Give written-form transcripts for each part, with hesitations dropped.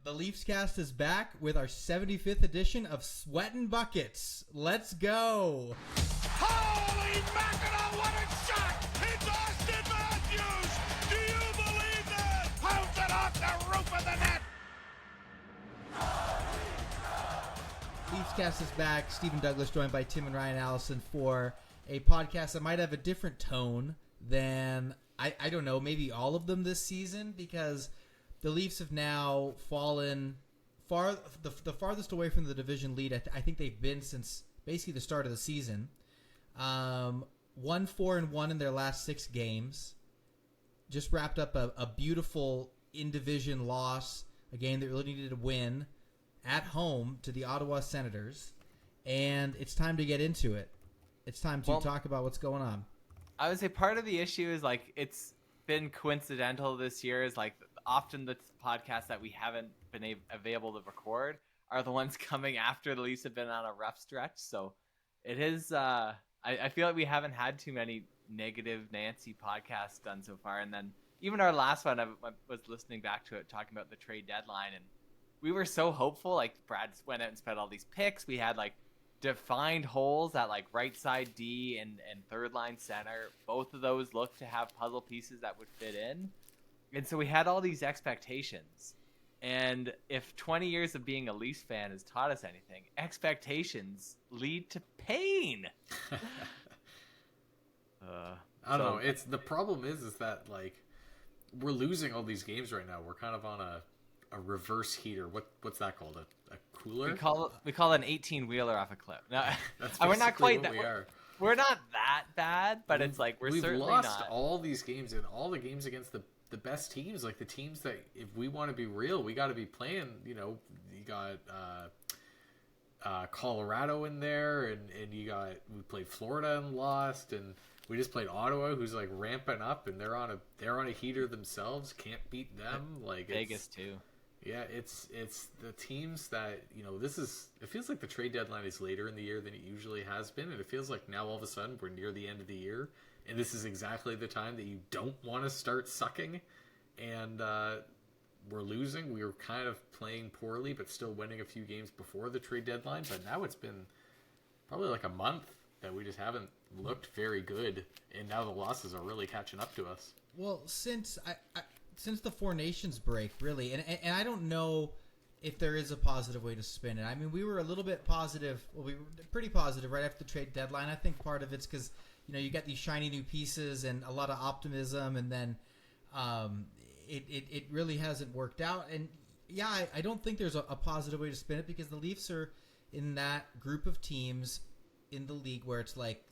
The Leafs Cast is back with our 75th edition of Sweatin' Buckets. Let's go! Holy mackerel, what a shot! It's Auston Matthews! Do you believe that? Pounds it off the roof of the net! Leafs Cast is back. Stephen Douglas joined by Tim and Ryan Allison for a podcast that might have a different tone than, I don't know, maybe all of them this season, because the Leafs have now fallen the farthest away from the division lead I think they've been since basically the start of the season. 1-4-1 in their last 6 games. Just wrapped up a beautiful in-division loss, a game that really needed to win at home to the Ottawa Senators. And it's time to get into it. It's time to talk about what's going on. I would say part of the issue is like it's been coincidental this year. Is like often the podcasts that we haven't been available to record are the ones coming after the Leafs have been on a rough stretch. So it is. I feel like we haven't had too many negative Nancy podcasts done so far. And then even our last one, I was listening back to it, talking about the trade deadline, and we were so hopeful. Like Brad went out and spent all these picks. We had like defined holes at like right side D and third line center. Both of those looked to have puzzle pieces that would fit in. And so we had all these expectations. And if 20 years of being a Leafs fan has taught us anything, expectations lead to pain. I don't know. It's the problem is that like we're losing all these games right now. We're kind of on a reverse heater. What's that called? A cooler? We call it an 18-wheeler off a cliff. No, that's we're not quite what that. We are. We're not that bad, but it's like we've certainly lost not. all these games and all the games against the best teams, like the teams that if we want to be real, we got to be playing. You know, you got Colorado in there, and we played Florida and lost, and we just played Ottawa, who's like ramping up, and they're on a heater themselves. Can't beat them. Like Vegas too. Yeah, it's the teams that, you know, it feels like the trade deadline is later in the year than it usually has been, and it feels like now all of a sudden we're near the end of the year, and this is exactly the time that you don't want to start sucking, and we're losing. We were kind of playing poorly, but still winning a few games before the trade deadline, but now it's been probably like a month that we just haven't looked very good, and now the losses are really catching up to us. Well, since the Four Nations break, really, and I don't know if there is a positive way to spin it. I mean, we were a little bit positive. Well, we were pretty positive right after the trade deadline. I think part of it's because, you know, you got these shiny new pieces and a lot of optimism, and then it really hasn't worked out. And yeah, I don't think there's a positive way to spin it, because the Leafs are in that group of teams in the league where it's like,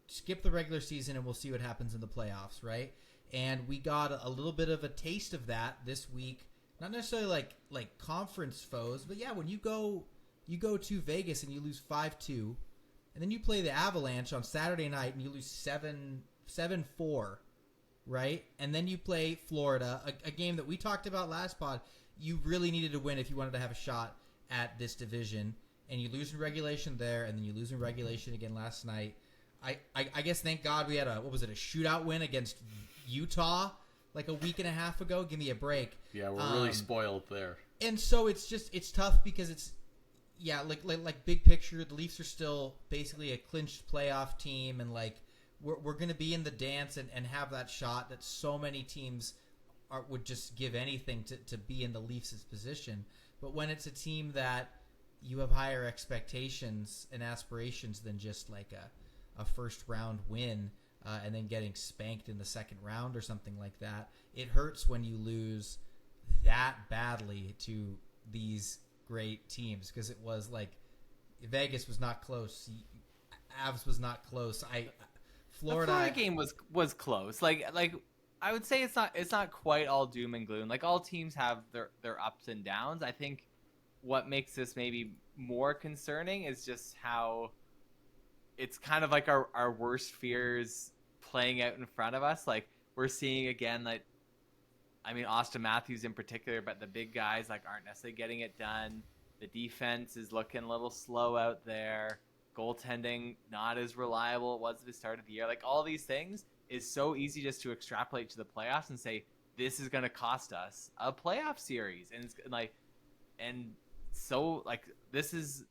skip the regular season and we'll see what happens in the playoffs, right? And we got a little bit of a taste of that this week. Not necessarily like conference foes, but yeah, when you go to Vegas and you lose 5-2, and then you play the Avalanche on Saturday night and you lose 7-4, right? And then you play Florida, a game that we talked about last pod. You really needed to win if you wanted to have a shot at this division, and you lose in regulation there, and then you lose in regulation again last night. I guess thank God we had a shootout win against Utah like a week and a half ago. Give me a break. Yeah, we're really spoiled there. And so it's tough because it's, yeah, like big picture, the Leafs are still basically a clinched playoff team, and like we're going to be in the dance and have that shot that so many teams would just give anything to be in the Leafs' position. But when it's a team that you have higher expectations and aspirations than just like a first round win, and then getting spanked in the second round or something like that, it hurts when you lose that badly to these great teams, because it was like Vegas was not close, Avs was not close. Florida, the Florida game was close. Like I would say it's not quite all doom and gloom. Like all teams have their ups and downs. I think what makes this maybe more concerning is just how it's kind of like our worst fears playing out in front of us. Like we're seeing again, like, I mean, Auston Matthews in particular, but the big guys like aren't necessarily getting it done. The defense is looking a little slow out there. Goaltending not as reliable it was at the start of the year. Like all these things is so easy just to extrapolate to the playoffs and say this is going to cost us a playoff series. And it's like And so, like, this is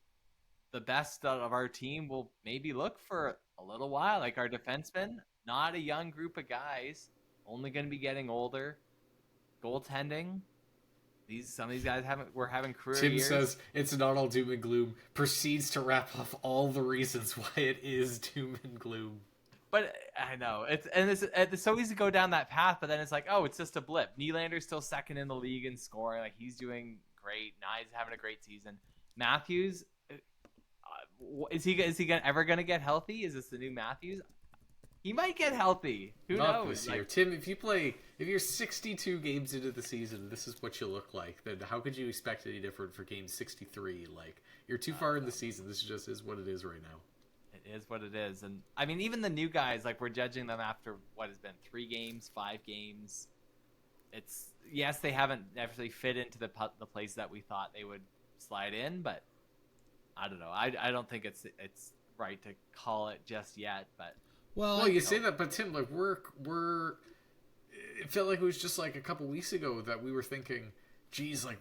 the best out of our team. We'll maybe look for a little while. Like, our defensemen, not a young group of guys, only going to be getting older. Goaltending, some of these guys we're having career Tim years. says it's not all doom and gloom. Proceeds to wrap up all the reasons why it is doom and gloom. But I know it's so easy to go down that path. But then it's like, oh, it's just a blip. Nylander's still second in the league in scoring. Like, he's doing great. He's having a great season. Matthews, is he ever gonna get healthy? Is this the new Matthews? He might get healthy. Who Not knows? this year. Tim, if you're 62 games into the season, this is what you look like. Then how could you expect any different for game 63? Like, you're too far in the season. This just is what it is right now. It is what it is. And I mean, even the new guys, like, we're judging them after what has been 3 games, 5 games. It's, yes, they haven't actually fit into the place that we thought they would slide in, but I don't know. I don't think it's right to call it just yet, but. Well, you say that, but Tim, like, we're. It felt like it was just like a couple weeks ago that we were thinking, geez, like,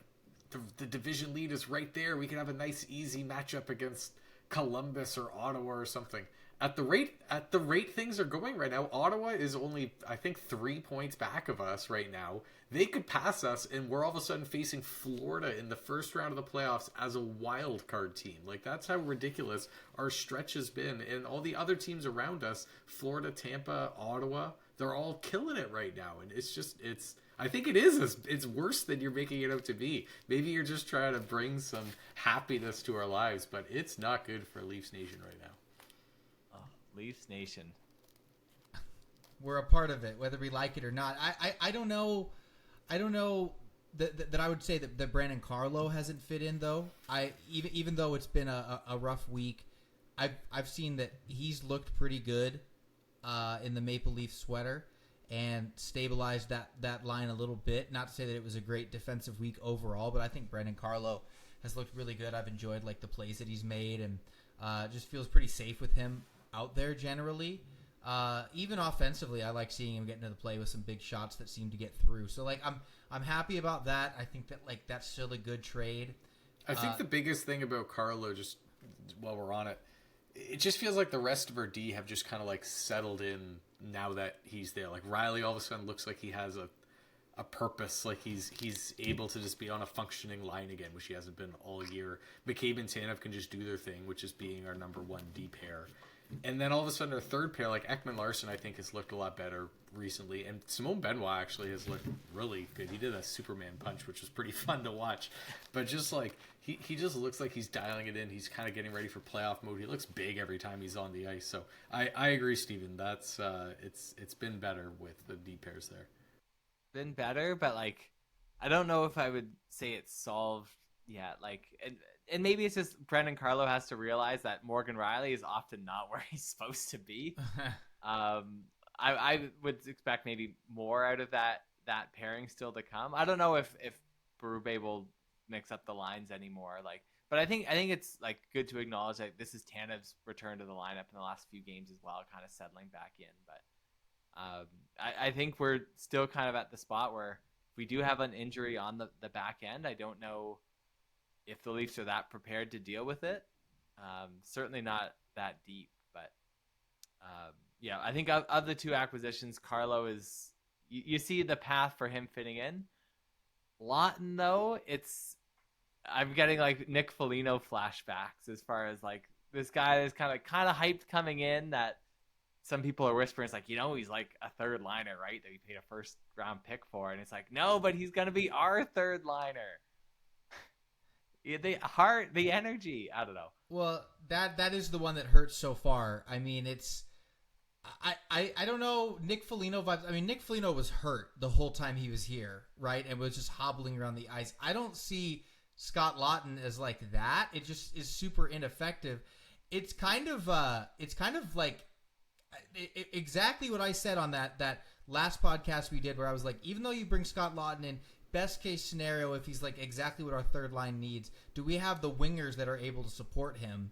the division lead is right there. We could have a nice, easy matchup against Columbus or Ottawa or something. At the rate things are going right now, Ottawa is only, I think, 3 points back of us right now. They could pass us, and we're all of a sudden facing Florida in the first round of the playoffs as a wild card team. Like, that's how ridiculous our stretch has been. And all the other teams around us, Florida, Tampa, Ottawa, they're all killing it right now. And I think it's worse than you're making it out to be. Maybe you're just trying to bring some happiness to our lives, but it's not good for Leafs Nation right now. Leafs Nation. We're a part of it, whether we like it or not. I don't know. I don't know that I would say that Brandon Carlo hasn't fit in, though. Even though it's been a rough week, I've seen that he's looked pretty good in the Maple Leaf sweater and stabilized that line a little bit. Not to say that it was a great defensive week overall, but I think Brandon Carlo has looked really good. I've enjoyed, like, the plays that he's made, and just feels pretty safe with him out there generally. Even offensively, I like seeing him get into the play with some big shots that seem to get through. So, like, I'm happy about that. I think that, like, that's still a good trade. I think the biggest thing about Carlo, just while we're on it, it just feels like the rest of our D have just kind of, like, settled in now that he's there. Like, Riley all of a sudden looks like he has a purpose, like he's able to just be on a functioning line again, which he hasn't been all year. McCabe and Tanev can just do their thing, which is being our number 1 D pair. And then all of a sudden our third pair, like Ekman Larson, I think has looked a lot better recently. And Simone Benoit actually has looked really good. He did a Superman punch, which was pretty fun to watch. But just like, he just looks like he's dialing it in. He's kind of getting ready for playoff mode. He looks big every time he's on the ice. So I agree, Steven. That's it's been better with the D pairs there. Been better, but, like, I don't know if I would say it's solved yet. Like, and maybe it's just Brendan Carlo has to realize that Morgan Riley is often not where he's supposed to be. I would expect maybe more out of that pairing still to come. I don't know if Berube will mix up the lines anymore. Like, but I think it's, like, good to acknowledge that this is Tanev's return to the lineup in the last few games as well, kind of settling back in. But I think we're still kind of at the spot where if we do have an injury on the back end, I don't know if the Leafs are that prepared to deal with it. Certainly not that deep, but yeah, I think of the 2 acquisitions, Carlo is, you see the path for him fitting in. Laughton, though, I'm getting, like, Nick Foligno flashbacks as far as, like, this guy is kind of hyped coming in that some people are whispering, it's like, he's like a third liner, right? That we paid a first round pick for. And it's like, no, but he's going to be our third liner. The energy, I don't know. Well, that is the one that hurts so far. I mean, I don't know, Nick Foligno vibes. I mean, Nick Foligno was hurt the whole time he was here, right? And was just hobbling around the ice. I don't see Scott Laughton as like that. It just is super ineffective. It's kind of like exactly what I said on that last podcast we did, where I was like, even though you bring Scott Laughton in, best case scenario, if he's like exactly what our third line needs, do we have the wingers that are able to support him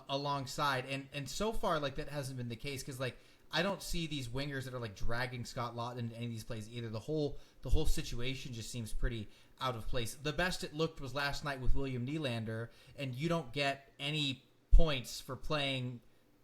alongside? And so far, like, that hasn't been the case, because, like, I don't see these wingers that are like dragging Scott Laughton into any of these plays either. The whole situation just seems pretty out of place. The best it looked was last night with William Nylander, and you don't get any points for playing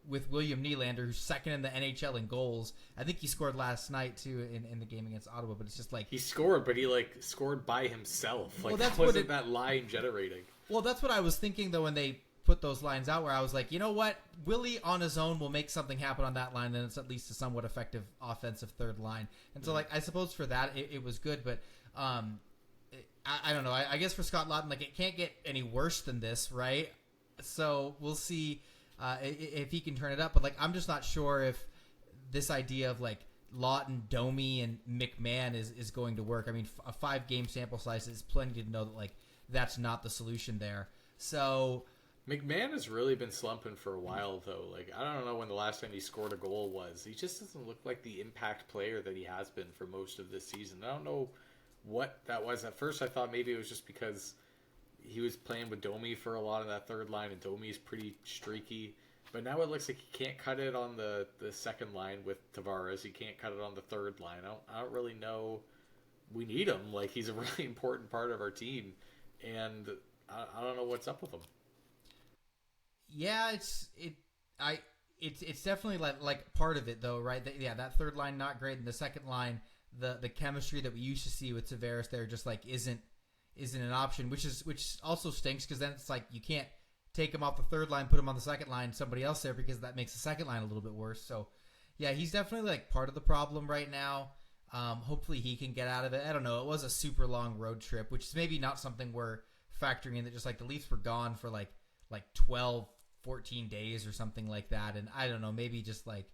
with William Nylander, who's second in the NHL in goals. I think he scored last night too in the game against Ottawa, but it's just like he scored, but he like scored by himself. Like, that's wasn't that line generating? Well, that's what I was thinking though when they put those lines out, where I was like, you know what, Willie on his own will make something happen on that line, and it's at least a somewhat effective offensive third line. And so like I suppose for that it was good, but I don't know. I guess for Scott Laughton, like it can't get any worse than this, right? So we'll see if he can turn it up. But like I'm just not sure if this idea of like Laughton, Domi, and McMahon is going to work. I mean, a 5-game sample size is plenty to know that like that's not the solution there. So McMahon has really been slumping for a while, though. Like, I don't know when the last time he scored a goal was. He just doesn't look like the impact player that he has been for most of this season. I don't know what that was. At first, I thought maybe it was just because he was playing with Domi for a lot of that third line, and Domi's pretty streaky. But now it looks like he can't cut it on the second line with Tavares. He can't cut it on the third line. I don't really know. We need him. Like, he's a really important part of our team, and I don't know what's up with him. Yeah, it's definitely like part of it though, right? That third line not great, and the second line, the chemistry that we used to see with Tavares there just like isn't an option, which also stinks because then it's like you can't take him off the third line, put him on the second line, somebody else there, because that makes the second line a little bit worse. So yeah, he's definitely like part of the problem right now. Hopefully he can get out of it. I don't know. It was a super long road trip, which is maybe not something we're factoring in, that just like the Leafs were gone for like 12, 14 days or something like that. And I don't know, maybe just like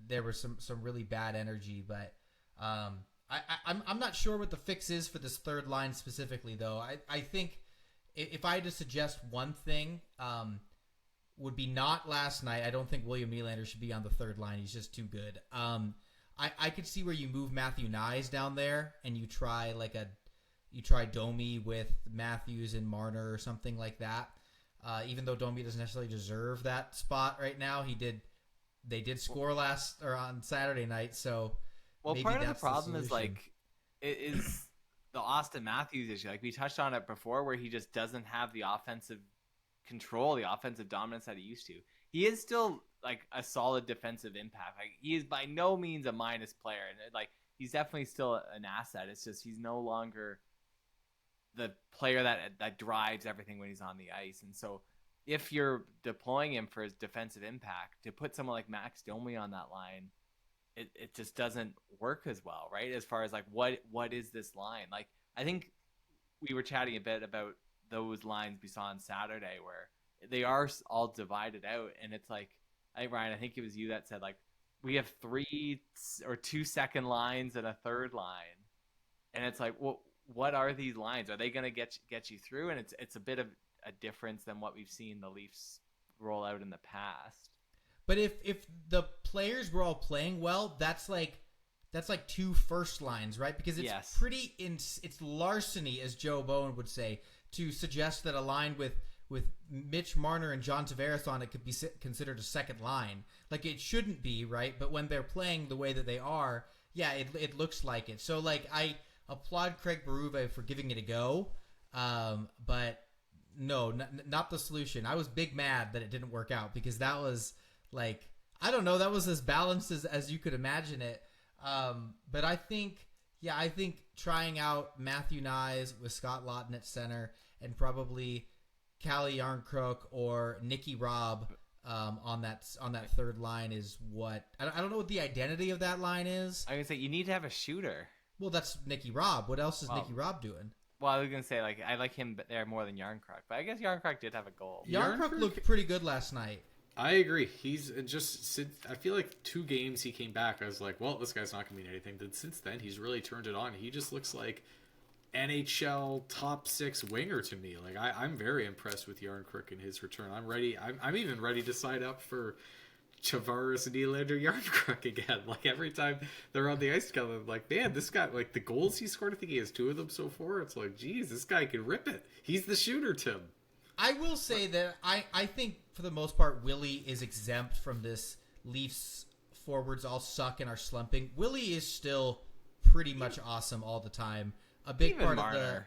there was some really bad energy, but I'm not sure what the fix is for this third line specifically though. I think if I had to suggest one thing, would be not last night. I don't think William Nylander should be on the third line. He's just too good. I could see where you move Matthew Nyes down there and you try Domi with Matthews and Marner or something like that. Even though Domi doesn't necessarily deserve that spot right now, they did score on Saturday night. So maybe part of the that's problem is solution. like it is the Auston Matthews issue. Like we touched on it before, where he just doesn't have the offensive control, the offensive dominance that he used to. He is still like a solid defensive impact. Like he is by no means a minus player, and like he's definitely still an asset. It's just he's no longer the player that drives everything when he's on the ice. And so if you're deploying him for his defensive impact, to put someone like Max Domi on that line, it just doesn't work as well, right? As far as like what is this line? Like I think we were chatting a bit about those lines we saw on Saturday where they are all divided out, and it's like, Ryan, I think it was you that said like we have 3 or 2 second lines and a third line, and it's like, well, what are these lines? Are they going to get you through? And it's a bit of a difference than what we've seen the Leafs roll out in the past. But if the players were all playing well, that's like 2 first lines, right? Because it's it's larceny, as Joe Bowen would say, to suggest that a line with Mitch Marner and John Tavares on it could be considered a second line. Like it shouldn't be, right? But when they're playing the way that they are, yeah, it looks like it. So like I applaud Craig Berube for giving it a go, but no, not the solution. I was big mad that it didn't work out, because that was like, I don't know, that was as balanced as you could imagine it. But I think trying out Matthew Nyes with Scott Laughton at center, and probably Calle Yarncrook or Nicky Robb on that third line is what I don't know what the identity of that line is. I was gonna say you need to have a shooter. Well, that's Nicky Robb. What else is Nicky Robb doing? Well, I was gonna say like I like him there more than Yarncrook, but I guess Yarncrook did have a goal. Yarncrook looked pretty good last night. I agree. He's just, I feel like 2 games he came back, I was like, well, this guy's not going to mean anything. Then since then, he's really turned it on. He just looks like NHL top 6 winger to me. Like I'm very impressed with Yarncrook and his return. I'm ready. I'm even ready to sign up for Tavares, Nylander, Yarncrook again. Like every time they're on the ice together, I'm like, man, this guy, like the goals he scored, I think he has 2 of them so far. It's like, geez, this guy can rip it. He's the shooter, Tim. I will say that I think for the most part Willie is exempt from this Leafs forwards all suck and are slumping, Willie is still pretty much awesome all the time. A big Even part Marner. of the...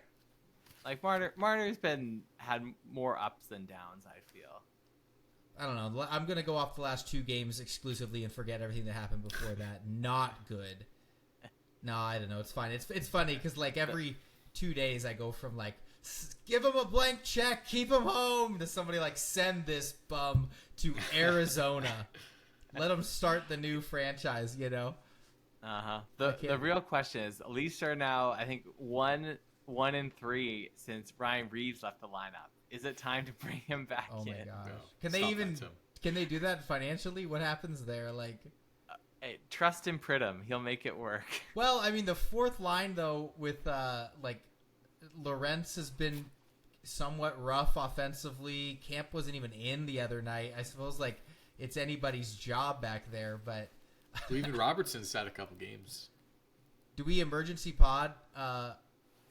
Like Marner's had more ups than downs, I feel. I don't know. I'm going to go off the last 2 games exclusively and forget everything that happened before that. Not good. No, I don't know. It's fine. It's funny because like every 2 days I go from like, give him a blank check, keep him home, to somebody like, send this bum to Arizona. Let him start the new franchise, you know? Uh-huh. The real question is, Leafs are now, I think, 1-3 since Ryan Reeves left the lineup. Is it time to bring him back in? Oh my gosh. No. Can they do that financially? What happens there? Like, Hey, trust in Pridham. He'll make it work. well, I mean, the fourth line though with like Lorentz has been somewhat rough offensively. Camp wasn't even in the other night. I suppose like it's anybody's job back there, but Well, even Robertson's had a couple games. do we emergency pod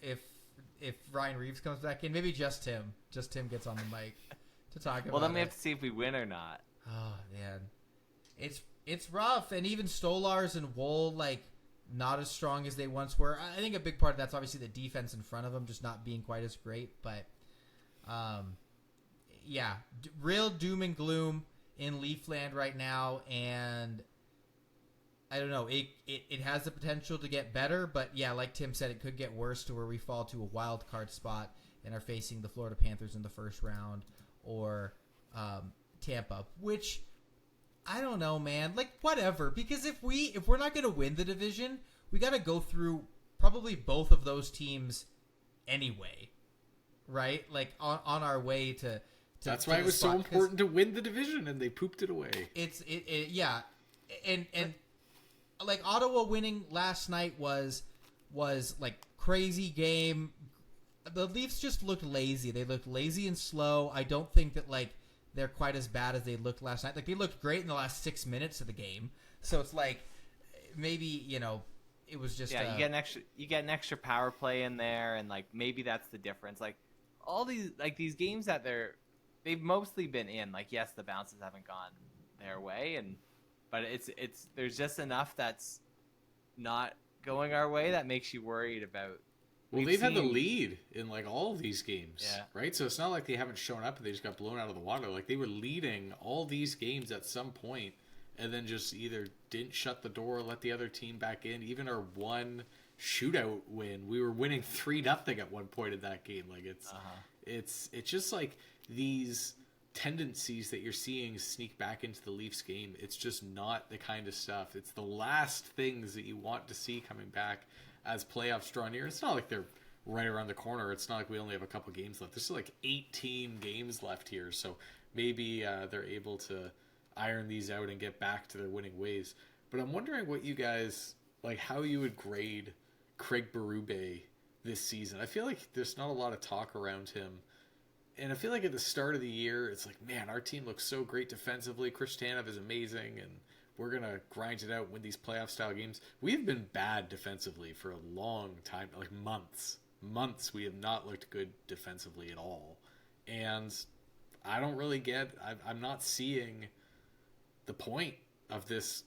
if Ryan Reeves comes back in? Maybe just Tim. Just Tim gets on the mic to talk about Well, then it. we have to see if we win or not. Oh man, it's rough, and even Stolars and Woll like not as strong as they once were. I think a big part of that's obviously the defense in front of them just not being quite as great. But yeah, real doom and gloom in Leafland right now, and I don't know. It has the potential to get better, but yeah, like Tim said, it could get worse to where we fall to a wild card spot and are facing the Florida Panthers in the first round or Tampa, which I don't know, man. Like whatever, because if we're not going to win the division, we got to go through probably both of those teams anyway, right? Like on our way to That's to why the it was so spot, 'cause important to win the division, and they pooped it away. Yeah, and like Ottawa winning last night was like crazy game. The Leafs just looked lazy. They looked lazy and slow. I don't think that like they're quite as bad as they looked last night. Like they looked great in the last 6 minutes of the game. So it's like maybe it was just Yeah, you get an extra power play in there, and like maybe that's the difference. Like all these games that they've mostly been in. Like yes, the bounces haven't gone their way, but it's there's just enough that's not going our way that makes you worried about. Well, they've had the lead in like all of these games, Yeah. right? So it's not like they haven't shown up and they just got blown out of the water. Like they were leading all these games at some point, and then just either didn't shut the door or let the other team back in. Even our one shootout win, we were winning 3-0 at one point in that game. Like it's just like these tendencies that you're seeing sneak back into the Leafs game. It's just not the kind of stuff. It's the last things that you want to see coming back as playoffs draw near. It's not like they're right around the corner. It's not like we only have a couple games left. There's still like 18 games left here, so maybe they're able to iron these out and get back to their winning ways. But I'm wondering what you guys, like how you would grade Craig Berube this season. I feel like there's not a lot of talk around him. And I feel like at the start of the year, it's like, man, our team looks so great defensively. Chris Tanev is amazing, and we're going to grind it out and win these playoff-style games. We've been bad defensively for a long time, like months. Months we have not looked good defensively at all. And I don't really I'm not seeing the point of this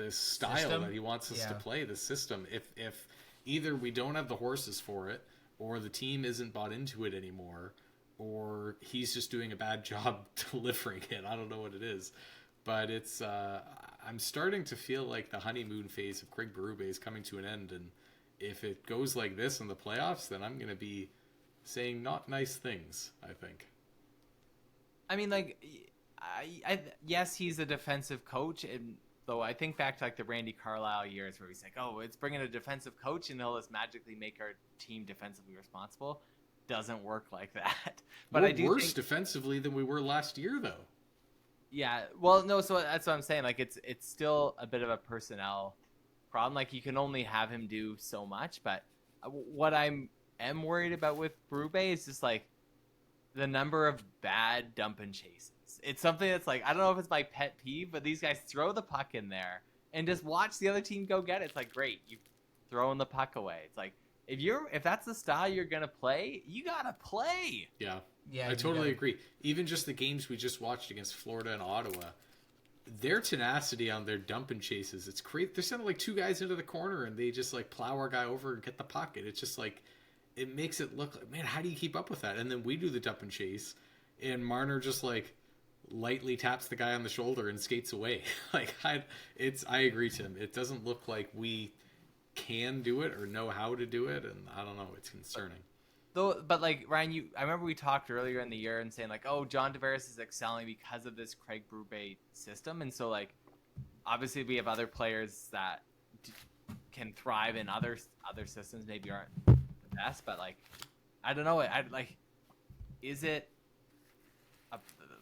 style system that he wants us to play, this system. If either we don't have the horses for it, or the team isn't bought into it anymore, or he's just doing a bad job delivering it. I don't know what it is. But it's I'm starting to feel like the honeymoon phase of Craig Berube is coming to an end, and if it goes like this in the playoffs, then I'm going to be saying not nice things, I think. I mean, like, yes, he's a defensive coach, and though I think back to like the Randy Carlyle years where he's like, oh, it's bringing a defensive coach and he'll just magically make our team defensively responsible. Doesn't work like that. But We're I do worse think, defensively than we were last year, though. Yeah, well, no, so that's what I'm saying. Like, it's still a bit of a personnel problem. Like, you can only have him do so much. But what I am worried about with Berube is just like the number of bad dump and chases. It's something that's like, I don't know if it's my pet peeve, but these guys throw the puck in there and just watch the other team go get it. It's like, great, you've thrown the puck away. It's like, if that's the style you're gonna play, you gotta play. Yeah, I totally agree. Even just the games we just watched against Florida and Ottawa, their tenacity on their dump and chases, it's great. They're sending like 2 guys into the corner and they just like plow our guy over and get the puck. And it's just like, it makes it look like, man, how do you keep up with that? And then we do the dump and chase and Marner just like lightly taps the guy on the shoulder and skates away. Like I agree, Tim. It doesn't look like we can do it or know how to do it. And I don't know, it's concerning. But like Ryan, I remember we talked earlier in the year and saying like, oh, John Tavares is excelling because of this Craig Berube system, and so like, obviously we have other players that can thrive in other systems, maybe aren't the best, but like, I don't know, is it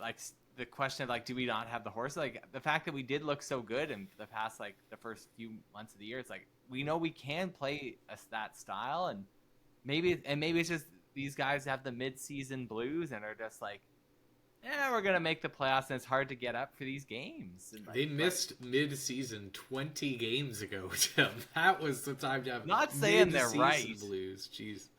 like the question of like, do we not have the horse? Like the fact that we did look so good in the past, like the first few months of the year, it's like we know we can play that style, and maybe it's just these guys have the mid-season blues and are just like, we're gonna make the playoffs, and it's hard to get up for these games. And like, they missed mid-season 20 games ago, Tim. That was the time to have. Not saying they're right. Blues, jeez.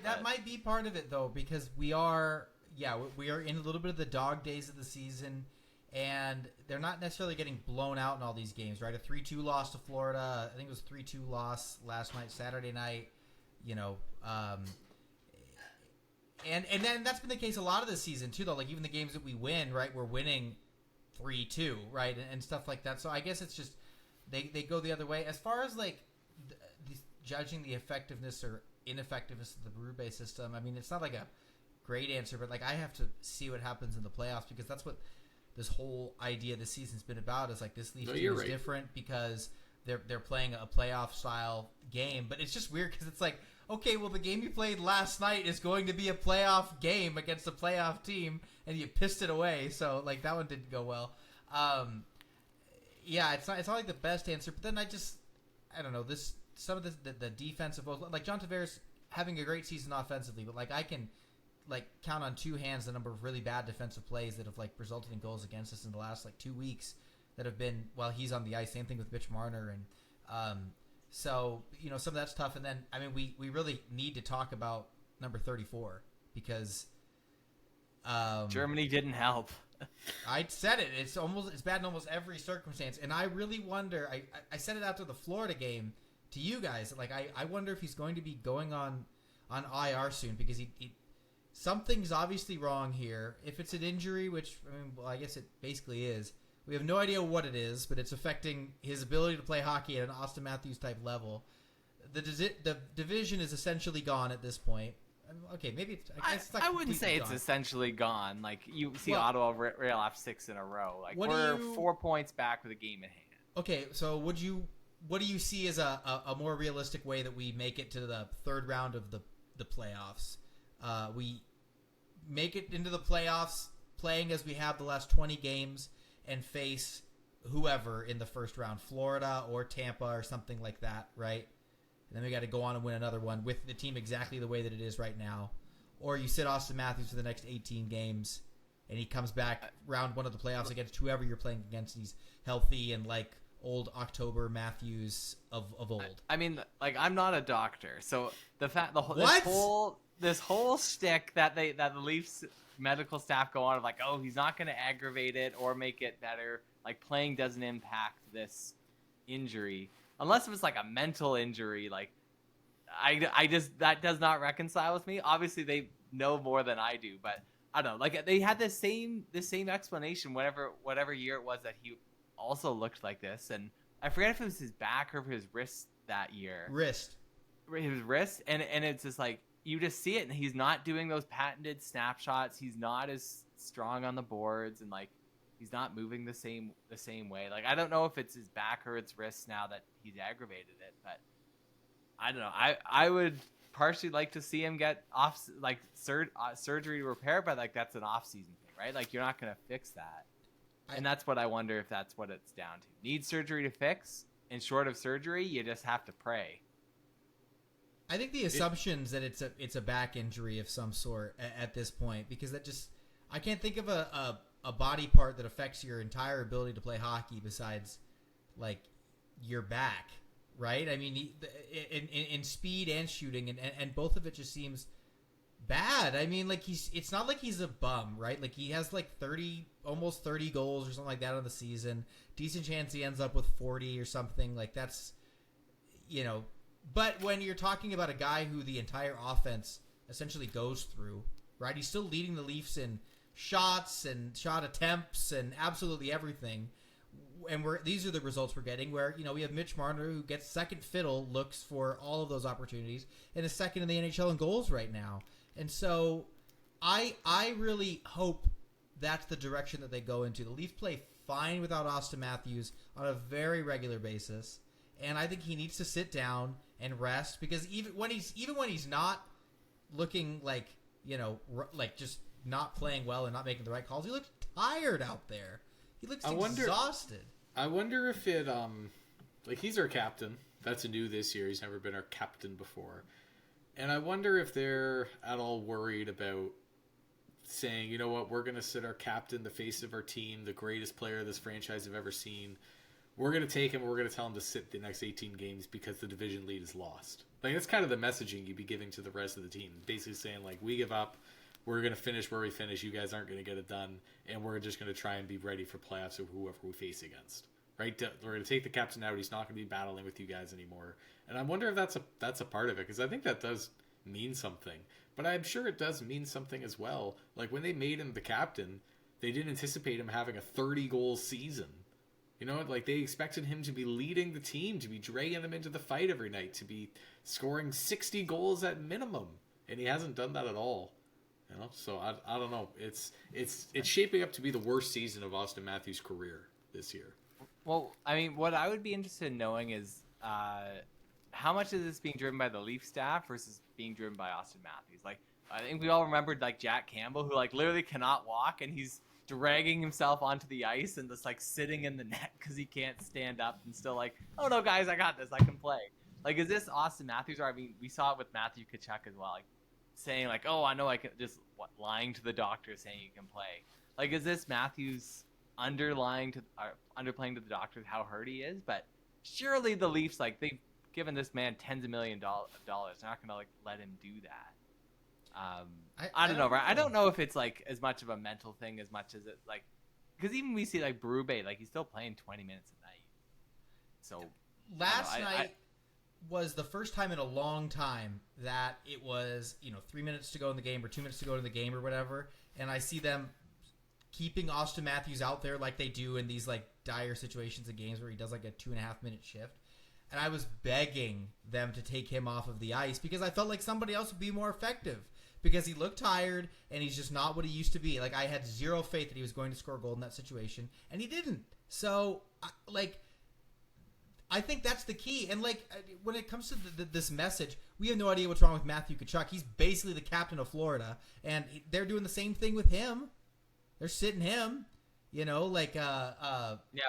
That might be part of it though, because we are in a little bit of the dog days of the season, and they're not necessarily getting blown out in all these games, right? A 3-2 loss to Florida. I think it was 3-2 loss last night, Saturday night. You know, and then that's been the case a lot of this season too, though. Like even the games that we win, right, we're winning 3-2, right, and stuff like that. So I guess it's just they go the other way. As far as like judging the effectiveness or ineffectiveness of the Berube system, I mean, it's not like a great answer, but like I have to see what happens in the playoffs, because that's what this whole idea of the season's been about. Is like this Leafs team is different because they're playing a playoff style game, but it's just weird because it's like, okay, well, the game you played last night is going to be a playoff game against a playoff team, and you pissed it away. So, like, that one didn't go well. Yeah, it's not like the best answer. But then I don't know. Some of the defensive, like John Tavares having a great season offensively, but like I can like count on 2 hands the number of really bad defensive plays that have like resulted in goals against us in the last like 2 weeks that have been while he's on the ice. Same thing with Mitch Marner, and so, you know, some of that's tough. And then, I mean, we really need to talk about number 34 because Germany didn't help. I said it. It's bad in almost every circumstance. And I really wonder, I said it after the Florida game to you guys, like, I wonder if he's going to be going on IR soon, because he something's obviously wrong here. If it's an injury, which, I mean, well, I guess it basically is. We have no idea what it is, but it's affecting his ability to play hockey at an Auston Matthews type level. The division is essentially gone at this point. Okay, maybe it's I wouldn't say it's essentially gone. Like you see, Ottawa rail off 6 in a row. Like we're 4 points back with a game in hand. Okay, so what do you see as a more realistic way that we make it to the third round of the playoffs? We make it into the playoffs playing as we have the last 20 games and face whoever in the first round, Florida or Tampa or something like that, right? And then we got to go on and win another one with the team exactly the way that it is right now. Or you sit Auston Matthews for the next 18 games, and he comes back round 1 of the playoffs against whoever you're playing against. He's healthy and like old October Matthews of old. I mean, like, I'm not a doctor, so this whole shtick that the Leafs medical staff go on of like, oh, he's not going to aggravate it or make it better. Like, playing doesn't impact this injury unless it was like a mental injury. Like, I just, that does not reconcile with me. Obviously, they know more than I do, but I don't know. Like, they had the same explanation whatever year it was that he also looked like this, and I forget if it was his back or his wrist that year. His wrist, and it's just like, you just see it, and he's not doing those patented snapshots. He's not as strong on the boards, and like he's not moving the same way. Like, I don't know if it's his back or his wrist now that he's aggravated it, but I don't know. I would partially like to see him get off like surgery to repair, but like that's an off-season thing, right? Like, you're not going to fix that, and that's what I wonder if that's what it's down to. Need surgery to fix, and short of surgery, you just have to pray. I think the assumption's that it's a back injury of some sort at this point, because I can't think of a body part that affects your entire ability to play hockey besides like your back, right? I mean, in speed and shooting, and both of it just seems bad. I mean, like it's not like he's a bum, right? Like he has like almost 30 goals or something like that on the season. Decent chance he ends up with 40 or something. Like that's, but when you're talking about a guy who the entire offense essentially goes through, right? He's still leading the Leafs in shots and shot attempts and absolutely everything. And these are the results we're getting where, we have Mitch Marner who gets second fiddle looks for all of those opportunities and is second in the NHL in goals right now. And so I really hope that's the direction that they go into. The Leafs play fine without Auston Matthews on a very regular basis. And I think he needs to sit down and rest because even when he's not looking like, like just not playing well and not making the right calls, he looks tired out there. He looks exhausted. I wonder if it, he's our captain. That's new this year. He's never been our captain before. And I wonder if they're at all worried about saying, you know what, we're going to sit our captain, the face of our team, the greatest player this franchise have ever seen. We're going to take him. We're going to tell him to sit the next 18 games because the division lead is lost. Like, that's kind of the messaging you'd be giving to the rest of the team. Basically saying, like, we give up. We're going to finish where we finish. You guys aren't going to get it done. And we're just going to try and be ready for playoffs of whoever we face against. Right? We're going to take the captain out. He's not going to be battling with you guys anymore. And I wonder if that's a part of it. Because I think that does mean something. But I'm sure it does mean something as well. Like, when they made him the captain, they didn't anticipate him having a 30-goal season. Like they expected him to be leading the team, to be dragging them into the fight every night, to be scoring 60 goals at minimum. And he hasn't done that at all. So I don't know. It's shaping up to be the worst season of Auston Matthews' career this year. Well, I mean, what I would be interested in knowing is how much is this being driven by the Leaf staff versus being driven by Auston Matthews? Like, I think we all remembered like Jack Campbell, who like literally cannot walk, and he's dragging himself onto the ice and just like sitting in the net because he can't stand up and still like, oh no guys, I got this, I can play. Like, is this Auston Matthews? Or I mean, we saw it with Matthew Tkachuk as well, like saying like, oh, I know I can, just lying to the doctor saying you can play. Like, is this Matthews underplaying to the doctor how hurt he is? But surely the Leafs, like, they've given this man tens of millions of dollars. They're not gonna like let him do that. I don't know, right? I don't know if it's like as much of a mental thing as much as it like, because even we see like Berube, like he's still playing 20 minutes a night. So last night was the first time in a long time that it was 3 minutes to go in the game or 2 minutes to go in the game or whatever, and I see them keeping Auston Matthews out there like they do in these like dire situations in games where he does like a 2.5 minute shift. And I was begging them to take him off of the ice because I felt like somebody else would be more effective. Because he looked tired, and he's just not what he used to be. Like, I had zero faith that he was going to score a goal in that situation, and he didn't. So, I think that's the key. And, like, when it comes to this message, we have no idea what's wrong with Matthew Tkachuk. He's basically the captain of Florida, and they're doing the same thing with him. They're sitting him, yeah,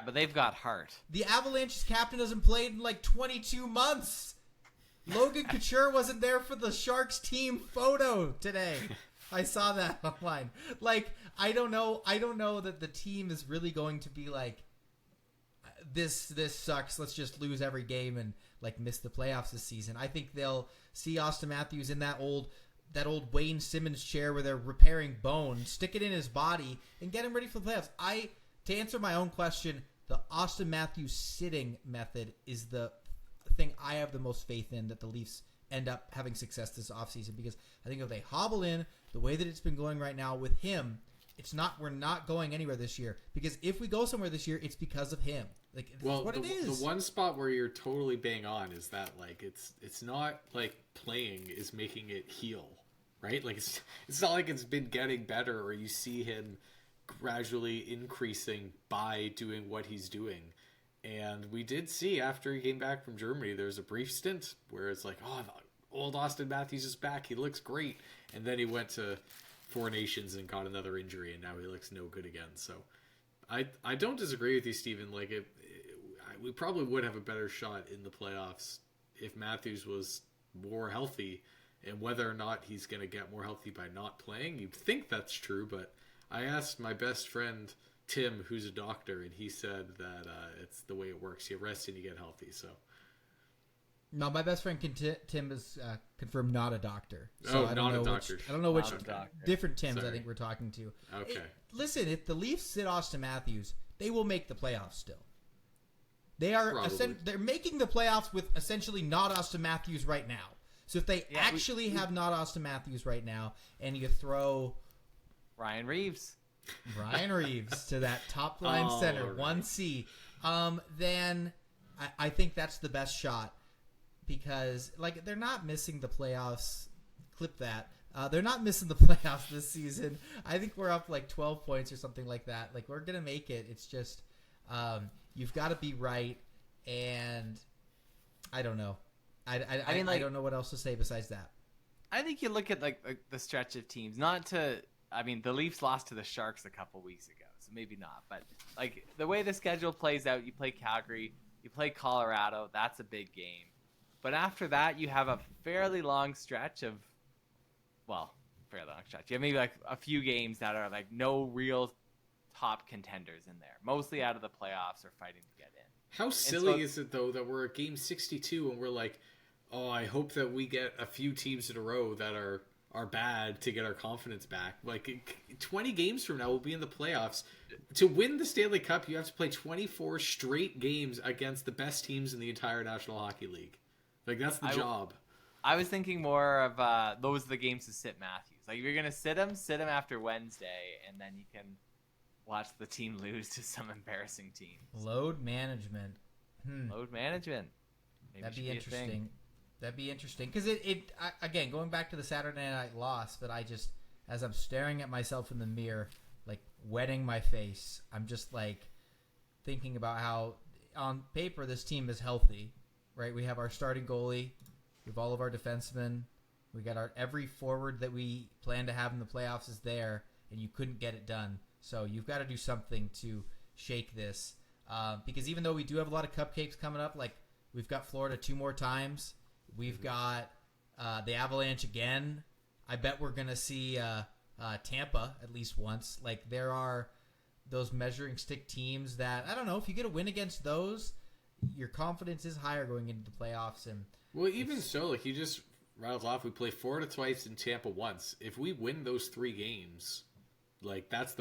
but they've got heart. The Avalanche's captain hasn't played in, like, 22 months. Logan Couture wasn't there for the Sharks team photo today. I saw that online. Like, I don't know that the team is really going to be like, this sucks. Let's just lose every game and like miss the playoffs this season. I think they'll see Auston Matthews in that old Wayne Simmons chair where they're repairing bone, stick it in his body, and get him ready for the playoffs. To answer my own question, the Auston Matthews sitting method is the thing I have the most faith in that the Leafs end up having success this offseason, because I think if they hobble in the way that it's been going right now with him, we're not going anywhere this year, because if we go somewhere this year, it's because of him. Like, well, what it is. The one spot where you're totally bang on is that like it's not like playing is making it heal, right? Like it's not like it's been getting better or you see him gradually increasing by doing what he's doing. And we did see after he came back from Germany, there's a brief stint where it's like, oh, old Auston Matthews is back. He looks great. And then he went to Four Nations and got another injury, and now he looks no good again. So I don't disagree with you, Steven. Like, we probably would have a better shot in the playoffs if Matthews was more healthy, and whether or not he's going to get more healthy by not playing. You'd think that's true, but I asked my best friend Tim, who's a doctor, and he said that it's the way it works. You rest and you get healthy. So No, my best friend Tim is confirmed not a doctor. So I don't not know a doctor. I don't know which doctor. different Tims Sorry. I think we're talking to. Okay. Listen, if the Leafs sit Auston Matthews, they will make the playoffs still. They are Probably. they're making the playoffs with essentially not Auston Matthews right now. So if they actually have not Auston Matthews right now, and you throw Ryan Reeves to that top line center, right. 1C, then I think that's the best shot. Because, like, they're not missing the playoffs. Clip that. They're not missing the playoffs this season. I think we're up, like, 12 points or something like that. Like, we're going to make it. It's just, you've got to be right. And I don't know. I don't know what else to say besides that. I think you look at, like the stretch of teams. The Leafs lost to the Sharks a couple weeks ago, so maybe not. But, like, the way the schedule plays out, you play Calgary, you play Colorado. That's a big game. But after that, you have a fairly long stretch of, fairly long stretch. You have maybe like a few games that are like no real top contenders in there. Mostly out of the playoffs or fighting to get in. How silly is it, though, that we're at game 62 and we're like, oh, I hope that we get a few teams in a row that are bad to get our confidence back. Like, 20 games from now, we'll be in the playoffs. To win the Stanley Cup, you have to play 24 straight games against the best teams in the entire National Hockey League. Like, that's the job. I was thinking more of those are the games to sit Matthews. Like, if you're going to sit him after Wednesday, and then you can watch the team lose to some embarrassing teams. Load management. Load management. Maybe That'd be interesting. That'd be interesting. Because again, going back to the Saturday night loss, but as I'm staring at myself in the mirror, like, wetting my face, I'm just, like, thinking about how, on paper, this team is healthy. Right, we have our starting goalie, we have all of our defensemen, we got every forward that we plan to have in the playoffs is there, and you couldn't get it done. So you've got to do something to shake this, because even though we do have a lot of cupcakes coming up, like we've got Florida 2 more times, we've got the Avalanche again. I bet we're gonna see Tampa at least once. Like, there are those measuring stick teams that, I don't know, if you get a win against those, your confidence is higher going into the playoffs. And well, even so, like, you just rattled off, we play Florida twice and Tampa once. If we win those 3 games, like, that's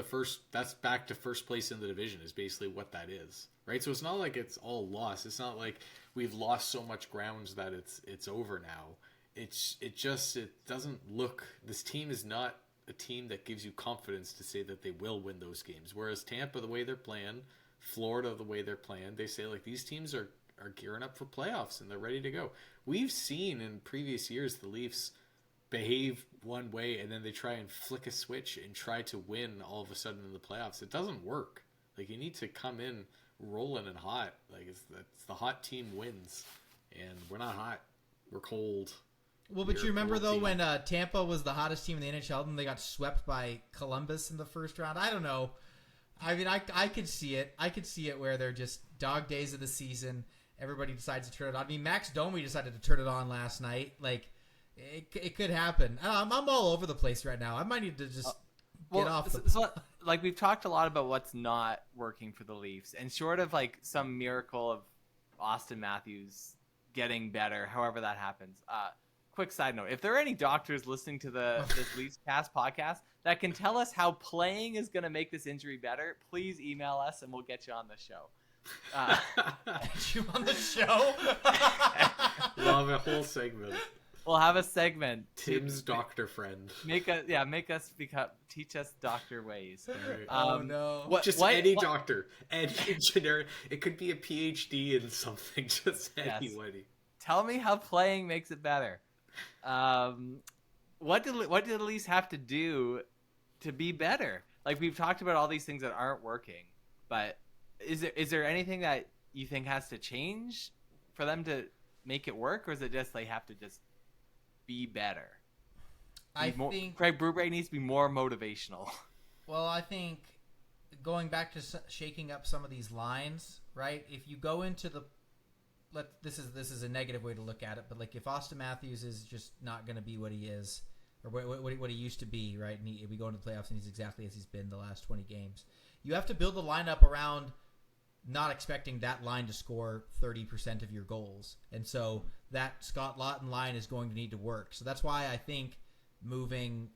back to first place in the division is basically what that is, right? So it's not like it's all lost. It's not like we've lost so much grounds that it's over now. It doesn't look, this team is not a team that gives you confidence to say that they will win those games. Whereas Tampa, the way they're playing, Florida, the way they're playing, they say, like, these teams are gearing up for playoffs and they're ready to go. We've seen in previous years the Leafs behave one way and then they try and flick a switch and try to win all of a sudden in the playoffs. It doesn't work. Like, you need to come in rolling and hot. Like, it's the hot team wins, and we're not hot. We're cold. Well, but you remember, though, when Tampa was the hottest team in the NHL and they got swept by Columbus in the first round? I don't know. I mean, I could see it. I could see it where they're just dog days of the season. Everybody decides to turn it on. I mean, Max Domi decided to turn it on last night. Like, it could happen. I'm all over the place right now. I might need to just get off. Like, we've talked a lot about what's not working for the Leafs, and short of like some miracle of Auston Matthews getting better, however that happens. Quick side note: if there are any doctors listening to this Leafs Cast podcast that can tell us how playing is going to make this injury better, please email us and we'll get you on the show. Get you on the show? Love a whole segment. We'll have a segment. Tim's doctor friend. Teach us doctor ways. Oh no! Any doctor, any generic. It could be a PhD in something. Just anybody. Tell me how playing makes it better. What do the Leafs have to do to be better? Like, we've talked about all these things that aren't working, but is there anything that you think has to change for them to make it work, or is it just they have to just be better? I think Craig Berube needs to be more motivational. Well, I think going back to shaking up some of these lines, right? If you go into this is a negative way to look at it, but like if Auston Matthews is just not going to be what he is, or what he used to be, right? And we go into the playoffs and he's exactly as he's been the last 20 games. You have to build the lineup around not expecting that line to score 30% of your goals. And so that Scott Laughton line is going to need to work. So that's why I think moving,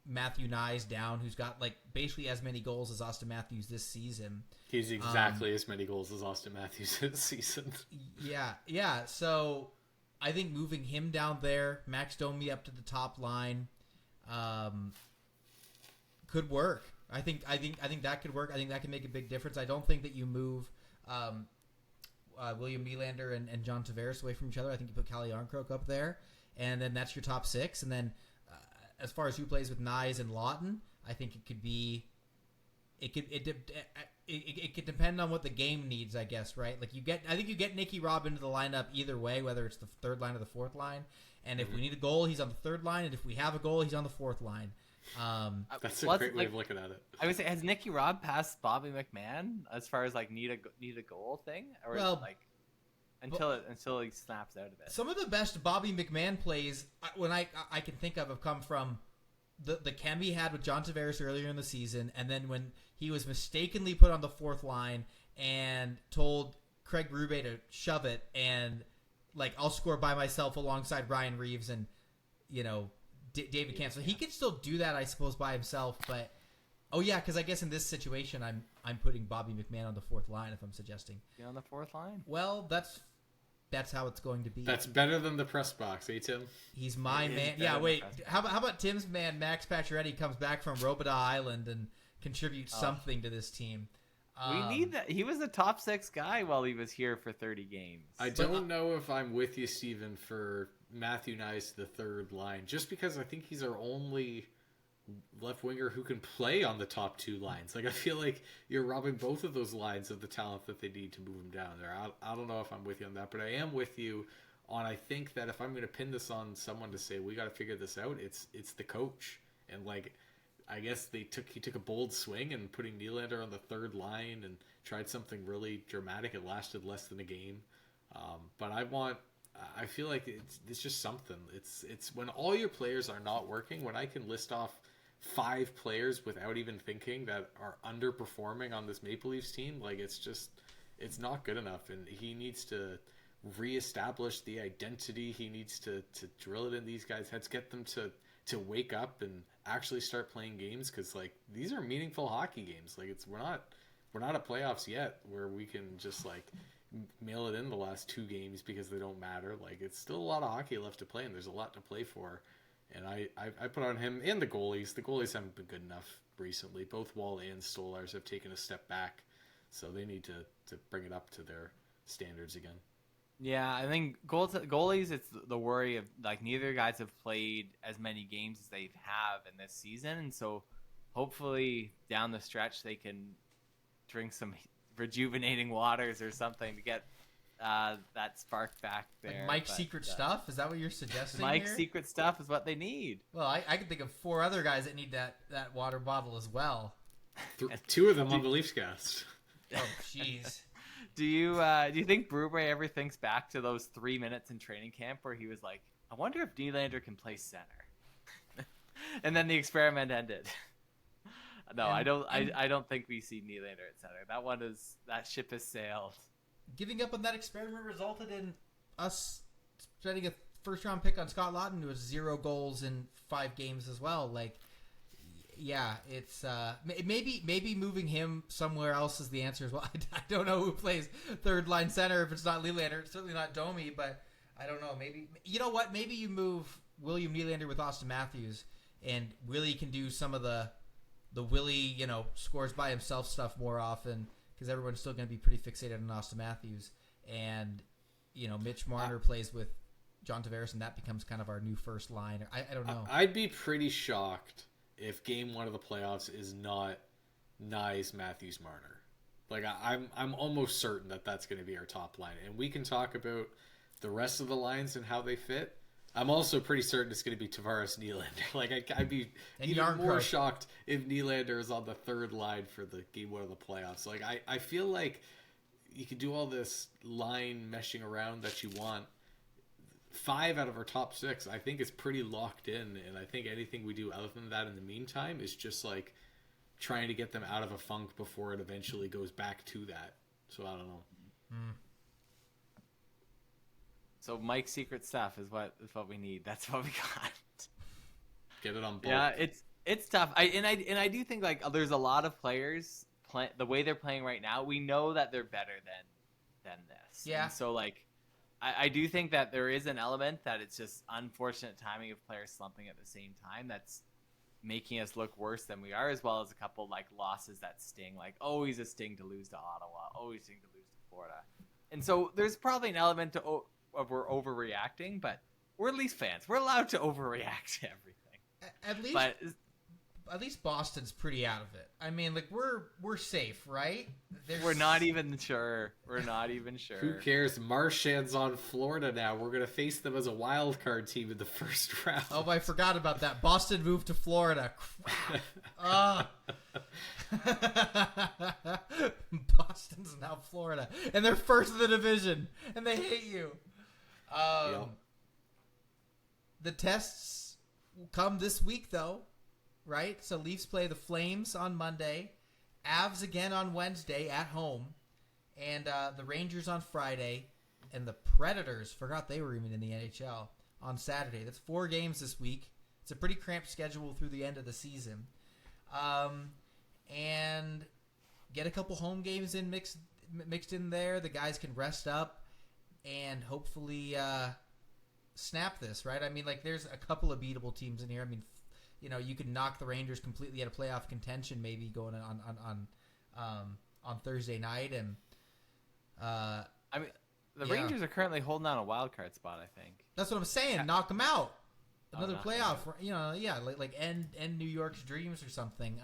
Matthew Nyes down, who's got like basically as many goals as Auston Matthews this season. He's exactly as many goals as Auston Matthews this season. Yeah. So I think moving him down there, Max Domi up to the top line, could work. I think that could work. I think that can make a big difference. I don't think that you move William Nylander and John Tavares away from each other. I think you put Calle Yarncroke up there, and then that's your top six. And then as far as who plays with Nyes and Laughton, I think it could be. It could depend on what the game needs, I guess, right? Like I think you get Nicky Robb into the lineup either way, whether it's the third line or the fourth line. And if we need a goal, he's on the third line, and if we have a goal, he's on the fourth line. That's a great way of looking at it. I would say, has Nicky Robb passed Bobby McMahon as far as like need a goal thing, or until he snaps out of it? Some of the best Bobby McMahon plays when I can think of have come from the chem he had with John Tavares earlier in the season, and then when he was mistakenly put on the fourth line and told Craig Berube to shove it, and like I'll score by myself alongside Ryan Reeves and David Kampf. So he could still do that, I suppose, by himself. But because I guess in this situation, I'm putting Bobby McMahon on the fourth line. If I'm suggesting on the fourth line, well, that's how it's going to be. That's better than the press box, Tim? He's my man. Yeah, wait. How about Tim's man, Max Pacioretty, comes back from Robidas Island and contributes something to this team? We need that. He was the top 6 guy while he was here for 30 games. I don't know if I'm with you, Steven, for Matthew Nyes to the third line, just because I think he's our only left winger who can play on the top 2 lines. Like, I feel like you're robbing both of those lines of the talent that they need to move him down there. I don't know if I'm with you on that, but I am with you on, I think that if I'm going to pin this on someone to say we got to figure this out, it's the coach. And like, I guess he took a bold swing and putting Nylander on the third line and tried something really dramatic. It lasted less than a game, but I feel like it's just something. It's when all your players are not working. When I can list off 5 players without even thinking that are underperforming on this Maple Leafs team, like it's not good enough, and he needs to reestablish the identity. He needs to drill it in these guys' heads, get them to wake up and actually start playing games, because like these are meaningful hockey games. Like we're not at playoffs yet where we can just like mail it in the last 2 games because they don't matter. Like it's still a lot of hockey left to play, and there's a lot to play for. And I put on him and the goalies. The goalies haven't been good enough recently. Both Wall and Stolarz have taken a step back, so they need to bring it up to their standards again. Yeah, I think goalies, it's the worry of like neither guys have played as many games as they have in this season, and so hopefully down the stretch they can drink some rejuvenating waters or something to get that spark back there. Like Mike's secret stuff? Is that what you're suggesting? Mike's here? secret stuff is what they need. Well, I can think of 4 other guys that need that water bottle as well. 2 of them on the Leafs cast. Oh, jeez. Do you think Berube ever thinks back to those 3 minutes in training camp where he was like, I wonder if Nylander can play center? And then the experiment ended. No, I don't think we see Nylander at center. That ship has sailed. Giving up on that experiment resulted in us spending a first-round pick on Scott Laughton, who has 0 goals in 5 games as well. Like, yeah, it's maybe moving him somewhere else is the answer as well. I don't know who plays third-line center if it's not Nylander. It's certainly not Domi, but I don't know. Maybe you know what? Maybe you move William Nylander with Auston Matthews, and Willie can do some of the Willie, scores by himself stuff more often, because everyone's still going to be pretty fixated on Auston Matthews. And, Mitch Marner plays with John Tavares, and that becomes kind of our new first line. I don't know. I'd be pretty shocked if game 1 of the playoffs is not Nyes, Matthews, Marner. Like, I'm almost certain that that's going to be our top line. And we can talk about the rest of the lines and how they fit. I'm also pretty certain it's going to be Tavares, Nylander. Like, I'd be even more shocked if Nylander is on the third line for the game 1 of the playoffs. Like, I feel like you can do all this line meshing around that you want. 5 out of our top 6, I think, is pretty locked in. And I think anything we do other than that in the meantime is just like trying to get them out of a funk before it eventually goes back to that. So I don't know. So Mike's secret stuff is what we need. That's what we got. Get it on board. Yeah, it's tough. I do think like there's a lot of players the way they're playing right now. We know that they're better than this. Yeah. And so like I do think that there is an element that it's just unfortunate timing of players slumping at the same time that's making us look worse than we are, as well as a couple like losses that sting. Like always a sting to lose to Ottawa, always sting to lose to Florida. And so there's probably an element of we're overreacting, but we're Leafs fans. We're allowed to overreact to everything. At least Boston's pretty out of it. I mean, like we're safe, right? We're not even sure. Who cares? Marchand's on Florida now. We're gonna face them as a wild card team in the first round. Oh, I forgot about that. Boston moved to Florida. Crap. Boston's now Florida, and they're first in the division, and they hate you. Yep. The tests will come this week, though, right? So Leafs play the Flames on Monday, Avs again on Wednesday at home, and the Rangers on Friday, and the Predators, forgot they were even in the NHL, on Saturday. That's 4 games this week. It's a pretty cramped schedule through the end of the season. And get a couple home games in mixed in there. The guys can rest up and hopefully snap this, right? I mean, like, there's a couple of beatable teams in here. I mean, you know, you could knock the Rangers completely out of playoff contention, maybe going on Thursday night, and I mean, the Rangers are currently holding on a wild card spot. I think that's what I'm saying. Knock them out. Another playoff, you know, like end New York's dreams or something.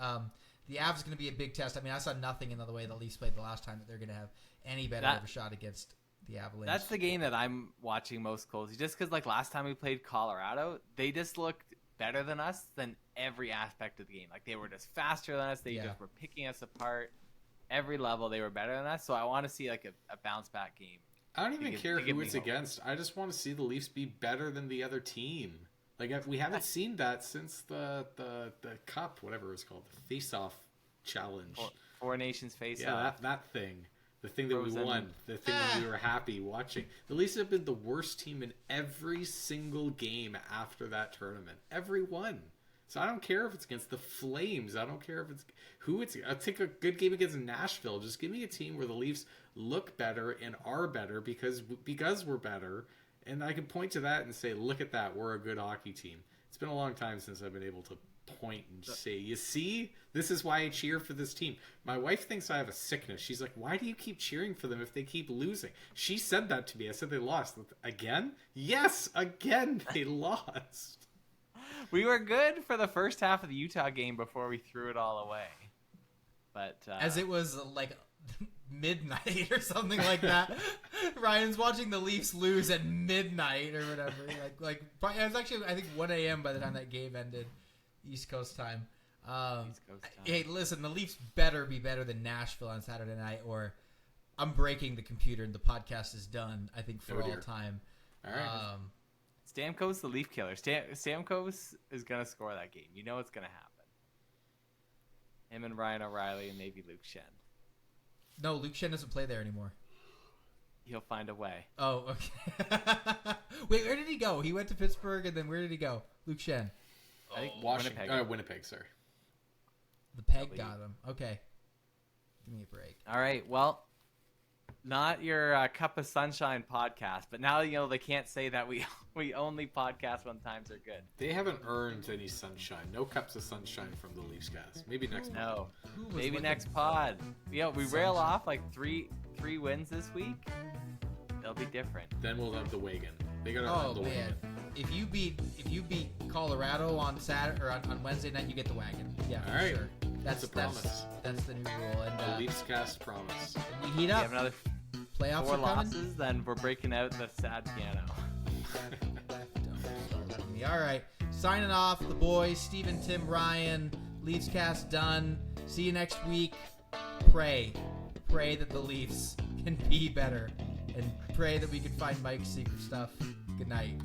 The Avs is going to be a big test. I mean, I saw nothing in the way the Leafs played the last time that they're going to have any better of a shot against the Avalanche. That's the game that I'm watching most closely, just because like last time we played Colorado, they just looked better than us than every aspect of the game. Like they were just faster than us. They just were picking us apart. Every level they were better than us. So I want to see like a bounce back game. I don't even care who it's against. I just want to see the Leafs be better than the other team. Like we haven't seen that since the cup, whatever it was called, the face-off challenge. Four Nations face-off. Yeah, that thing. The thing that we won. The thing that we were happy watching. The Leafs have been the worst team in every single game after that tournament. Every one. So I don't care if it's against the Flames. I don't care if it's who it's. I'll take a good game against Nashville. Just give me a team where the Leafs look better and are better because we're better. And I can point to that and say, look at that. We're a good hockey team. It's been a long time since I've been able to point and say, you see, this is why I cheer for this team. My wife thinks I have a sickness. She's like, why do you keep cheering for them if they keep losing? She said that to me. I said they lost. Again? Yes, again they lost. We were good for the first half of the Utah game before we threw it all away. But as it was like midnight or something like that. Ryan's watching the Leafs lose at midnight or whatever. Like it was actually, I think, 1 a.m. by the time that game ended, East Coast time. Hey, listen, the Leafs better be better than Nashville on Saturday night, or I'm breaking the computer and the podcast is done, I think, for all time. All right. Stamkos, the Leaf killer. Stamkos is going to score that game. You know what's going to happen. Him and Ryan O'Reilly and maybe Luke Shen. No, Luke Shen doesn't play there anymore. He'll find a way. Oh, okay. Wait, where did he go? He went to Pittsburgh, and then where did he go? Luke Shen. I think Winnipeg, sorry. The peg got him. Okay. Give me a break. All right. Well, not your Cup of Sunshine podcast, but now you know they can't say that we only podcast when times are good. They haven't earned any sunshine. No cups of sunshine from the Leafs cast. Maybe next No. Maybe next pod. Yeah, we rail off like three wins this week. They'll be different. Then we'll have the wagon. They got to earn the wagon. If you beat Colorado on Saturday or on Wednesday night, you get the wagon. Yeah, all right. Sure. That's a promise. That's the new rule. And the Leafs cast promise. We heat up. We have another playoffs 4 are coming. losses, then we're breaking out the sad piano. All right, signing off. The boys, Steven, Tim, Ryan. Leafs cast done. See you next week. Pray that the Leafs can be better, and pray that we can find Mike's secret stuff. Good night.